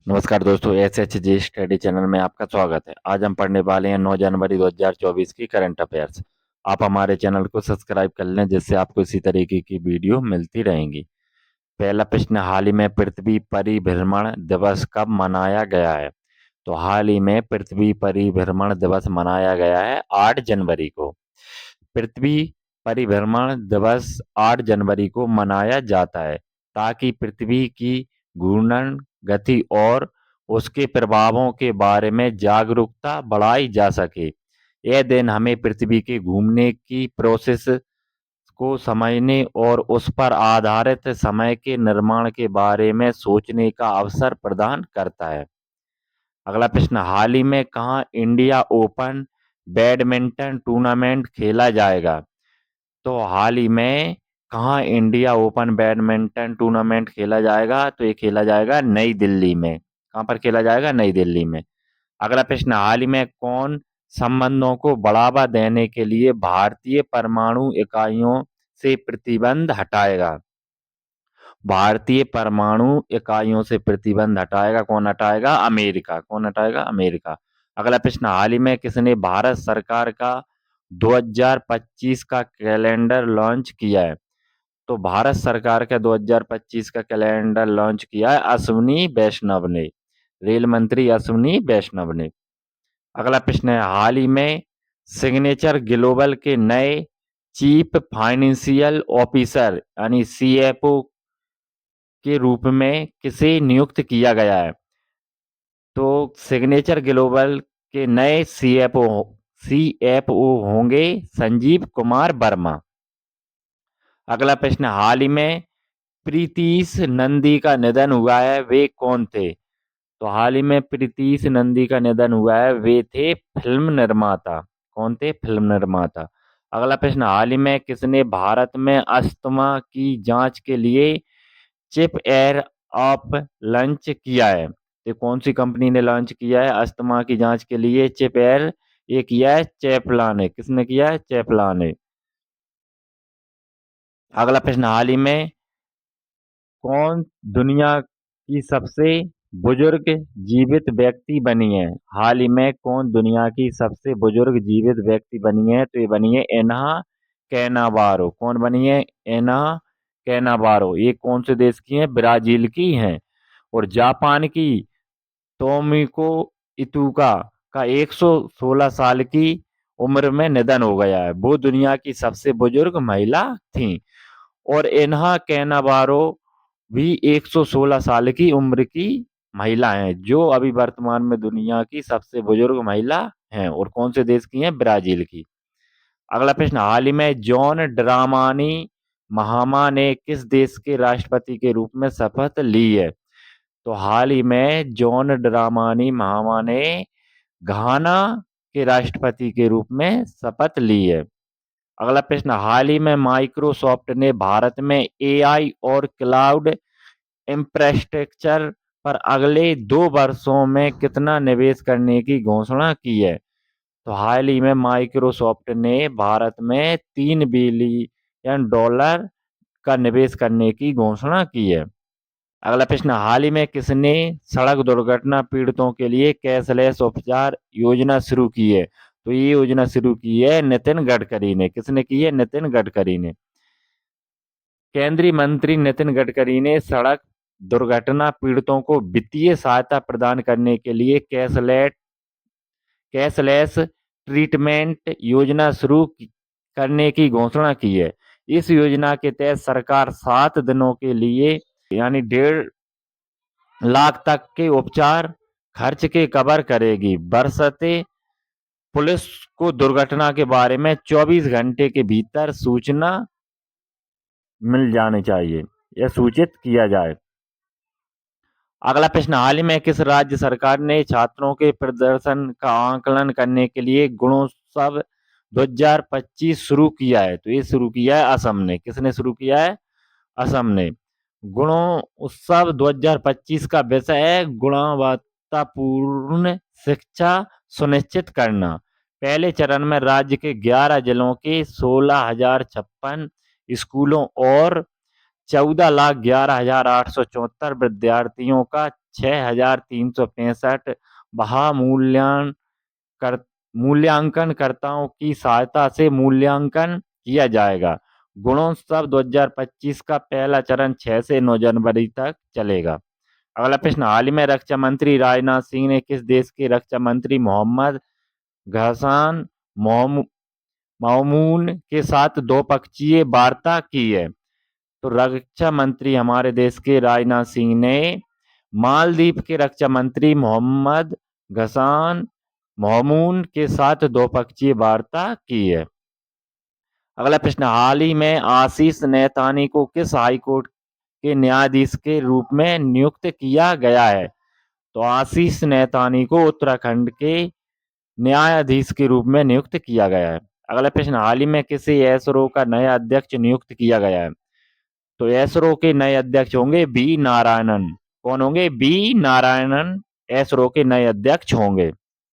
नमस्कार दोस्तों, SHG study channel में आपका स्वागत है। आज हम पढ़ने वाले हैं 9 जनवरी 2024 की करंट अफेयर्स। आप हमारे चैनल को सब्सक्राइब कर लें, जिससे आपको इसी तरीके की वीडियो मिलती रहेंगी। पहला प्रश्न, हाल ही में पृथ्वी परिभ्रमण दिवस कब मनाया गया है? तो हाल ही में पृथ्वी परिभ्रमण दिवस मनाया गया है 8 जनवरी को। पृथ्वी परिभ्रमण दिवस 8 जनवरी को मनाया जाता है ताकि पृथ्वी की घूर्णन गति और उसके प्रभावों के बारे में जागरूकता बढ़ाई जा सके। यह दिन हमें पृथ्वी के घूमने की प्रोसेस को समझने और उस पर आधारित समय के निर्माण के बारे में सोचने का अवसर प्रदान करता है। अगला प्रश्न, हाल ही में कहाँ इंडिया ओपन बैडमिंटन टूर्नामेंट खेला जाएगा? तो हाल ही में कहाँ इंडिया ओपन बैडमिंटन टूर्नामेंट खेला जाएगा? तो ये खेला जाएगा नई दिल्ली में। कहाँ पर खेला जाएगा? नई दिल्ली में। अगला प्रश्न, हाल ही में कौन संबंधों को बढ़ावा देने के लिए भारतीय परमाणु इकाइयों से प्रतिबंध हटाएगा? भारतीय परमाणु इकाइयों से प्रतिबंध हटाएगा। कौन हटाएगा? अमेरिका। कौन हटाएगा? अमेरिका। अगला प्रश्न, हाल ही में किसने भारत सरकार का 2025 का कैलेंडर लॉन्च किया है? तो भारत सरकार का 2025 का कैलेंडर लॉन्च किया है अश्विनी वैष्णव ने, रेल मंत्री अश्विनी वैष्णव ने। अगला प्रश्न है, हाल ही में सिग्नेचर ग्लोबल के नए चीफ फाइनेंशियल ऑफिसर यानी CFO के रूप में किसे नियुक्त किया गया है? तो सिग्नेचर ग्लोबल के नए CFO होंगे संजीव कुमार वर्मा। अगला प्रश्न, हाल ही में प्रीतीश नंदी का निधन हुआ है, वे कौन थे? तो हाल ही में प्रीतीश नंदी का निधन हुआ है, वे थे फिल्म निर्माता। कौन थे? फिल्म निर्माता। अगला प्रश्न, हाल ही में किसने भारत में अस्थमा की जांच के लिए चिप एयर ऑफ लॉन्च किया है? ये कौन सी कंपनी ने लॉन्च किया है अस्थमा की जांच के लिए चिप एयर? ये किया है चैपला ने। किसने किया है? चैपला ने। अगला प्रश्न, हाल ही में कौन दुनिया की सबसे बुजुर्ग जीवित व्यक्ति बनी है? हाल ही में कौन दुनिया की सबसे बुजुर्ग जीवित व्यक्ति बनी है? तो ये बनी है एना कैनावारो। कौन बनी है? एना कैनावारो। ये कौन से देश की है? ब्राजील की हैं। और जापान की तोमिको इतुका का 116 साल की उम्र में निधन हो गया है। वो दुनिया की सबसे बुजुर्ग महिला थीं। और एन्हा कैनावारो भी 116 साल की उम्र की महिला हैं, जो अभी वर्तमान में दुनिया की सबसे बुजुर्ग महिला हैं। और कौन से देश की हैं? ब्राजील की। अगला प्रश्न, हाल ही में जॉन ड्रामानी महामा ने किस देश के राष्ट्रपति के रूप में शपथ ली है? तो हाल ही में जॉन ड्रामानी महामा ने घाना के राष्ट्रपति के रूप में शपथ ली है। अगला प्रश्न, हाल ही में माइक्रोसॉफ्ट ने भारत में AI और क्लाउड इंफ्रास्ट्रक्चर पर अगले 2 वर्षों में कितना निवेश करने की घोषणा की है? तो हाल ही में माइक्रोसॉफ्ट ने भारत में $3 बिलियन का निवेश करने की घोषणा की है। अगला प्रश्न, हाल ही में किसने सड़क दुर्घटना पीड़ितों के लिए कैशलेस उपचार योजना शुरू की है? तो ये योजना शुरू की है नितिन गडकरी ने। किसने की है? नितिन गडकरी ने। केंद्रीय मंत्री नितिन गडकरी ने सड़क दुर्घटना पीड़ितों को वित्तीय सहायता प्रदान करने के लिए कैशलेस ट्रीटमेंट योजना शुरू करने की घोषणा की है। इस योजना के तहत सरकार 7 दिनों के लिए यानी 1.5 लाख तक के उपचार खर्च के कवर करेगी, बशर्ते पुलिस को दुर्घटना के बारे में 24 घंटे के भीतर सूचना मिल जानी चाहिए या सूचित किया जाए। अगला प्रश्न, हाल ही में किस राज्य सरकार ने छात्रों के प्रदर्शन का आकलन करने के लिए गुणोत्सव 2025 शुरू किया है? तो ये शुरू किया है असम ने। किसने शुरू किया है? असम ने। गुणोत्सव 2025 का विषय है गुणवत्तापूर्ण शिक्षा सुनिश्चित करना। पहले चरण में राज्य के 11 जिलों के 16,056 स्कूलों और 14,11,874 विद्यार्थियों का 6,365 कर मूल्यांकनकर्ताओं की सहायता से मूल्यांकन किया जाएगा। गुणोत्सव 2025 का पहला चरण 6 से 9 जनवरी तक चलेगा। अगला प्रश्न, हाल ही में रक्षा मंत्री राजनाथ सिंह ने किस देश के रक्षा मंत्री मोहम्मद घहसान मामून के साथ द्विपक्षीय वार्ता की है? तो रक्षा मंत्री हमारे देश के राजनाथ सिंह ने मालदीव के रक्षा मंत्री मोहम्मद घसान मामून के साथ द्विपक्षीय वार्ता की है। अगला प्रश्न, हाल ही में आशीष नेतानी को किस हाईकोर्ट के न्यायाधीश के रूप में नियुक्त किया गया है? तो आशीष नेतानी को उत्तराखंड के न्यायाधीश के रूप में नियुक्त किया गया है। अगला प्रश्न, हाल ही में किसे एसरो का नया अध्यक्ष नियुक्त किया गया है? तो एसरो के नए अध्यक्ष होंगे बी नारायणन। कौन होंगे? बी नारायणन एसरो के नए अध्यक्ष होंगे।